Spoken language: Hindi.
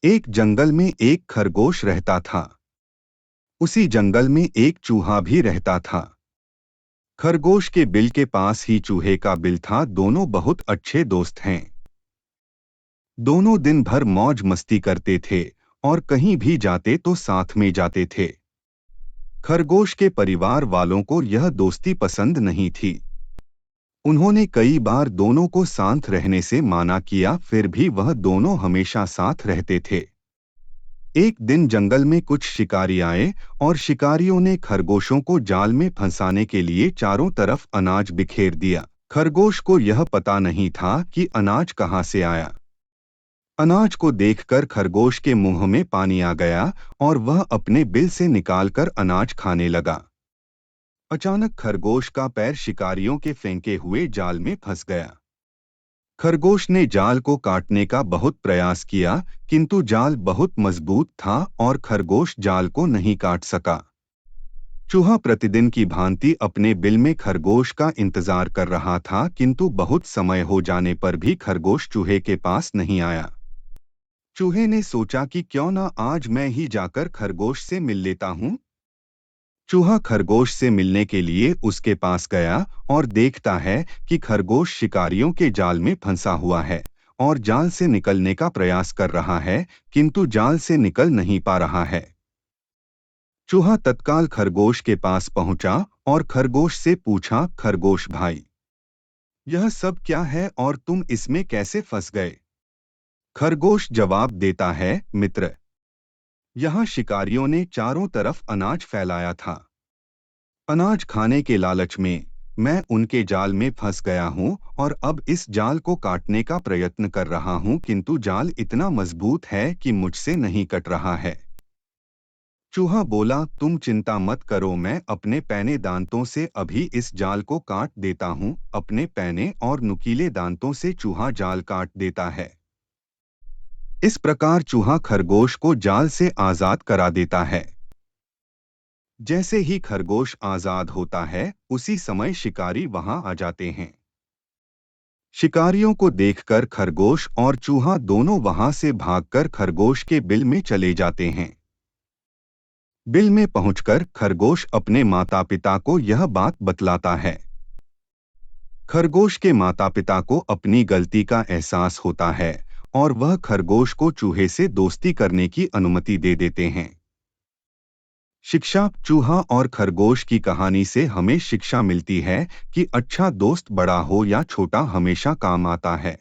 एक जंगल में एक खरगोश रहता था। उसी जंगल में एक चूहा भी रहता था। खरगोश के बिल के पास ही चूहे का बिल था। दोनों बहुत अच्छे दोस्त हैं। दोनों दिन भर मौज मस्ती करते थे और कहीं भी जाते तो साथ में जाते थे। खरगोश के परिवार वालों को यह दोस्ती पसंद नहीं थी। उन्होंने कई बार दोनों को साथ रहने से माना किया, फिर भी वह दोनों हमेशा साथ रहते थे। एक दिन जंगल में कुछ शिकारी आए और शिकारियों ने खरगोशों को जाल में फंसाने के लिए चारों तरफ अनाज बिखेर दिया। खरगोश को यह पता नहीं था कि अनाज कहाँ से आया। अनाज को देखकर खरगोश के मुंह में पानी आ गया और वह अपने बिल से निकालकर अनाज खाने लगा। अचानक खरगोश का पैर शिकारियों के फेंके हुए जाल में फंस गया। खरगोश ने जाल को काटने का बहुत प्रयास किया, किंतु जाल बहुत मजबूत था और खरगोश जाल को नहीं काट सका। चूहा प्रतिदिन की भांति अपने बिल में खरगोश का इंतजार कर रहा था, किंतु बहुत समय हो जाने पर भी खरगोश चूहे के पास नहीं आया। चूहे ने सोचा कि क्यों ना आज मैं ही जाकर खरगोश से मिल लेता हूँ। चूहा खरगोश से मिलने के लिए उसके पास गया और देखता है कि खरगोश शिकारियों के जाल में फंसा हुआ है और जाल से निकलने का प्रयास कर रहा है, किंतु जाल से निकल नहीं पा रहा है। चूहा तत्काल खरगोश के पास पहुंचा और खरगोश से पूछा, खरगोश भाई, यह सब क्या है और तुम इसमें कैसे फंस गए? खरगोश जवाब देता है, मित्र, यहाँ शिकारियों ने चारों तरफ अनाज फैलाया था। अनाज खाने के लालच में मैं उनके जाल में फंस गया हूँ और अब इस जाल को काटने का प्रयत्न कर रहा हूँ, किंतु जाल इतना मजबूत है कि मुझसे नहीं कट रहा है। चूहा बोला, तुम चिंता मत करो, मैं अपने पैने दांतों से अभी इस जाल को काट देता हूँ। अपने पैने और नुकीले दांतों से चूहा जाल काट देता है। इस प्रकार चूहा खरगोश को जाल से आजाद करा देता है। जैसे ही खरगोश आजाद होता है, उसी समय शिकारी वहां आ जाते हैं। शिकारियों को देखकर खरगोश और चूहा दोनों वहां से भागकर खरगोश के बिल में चले जाते हैं। बिल में पहुंचकर खरगोश अपने माता पिता को यह बात बतलाता है। खरगोश के माता पिता को अपनी गलती का एहसास होता है और वह खरगोश को चूहे से दोस्ती करने की अनुमति दे देते हैं। शिक्षा। चूहा और खरगोश की कहानी से हमें शिक्षा मिलती है कि अच्छा दोस्त बड़ा हो या छोटा हमेशा काम आता है।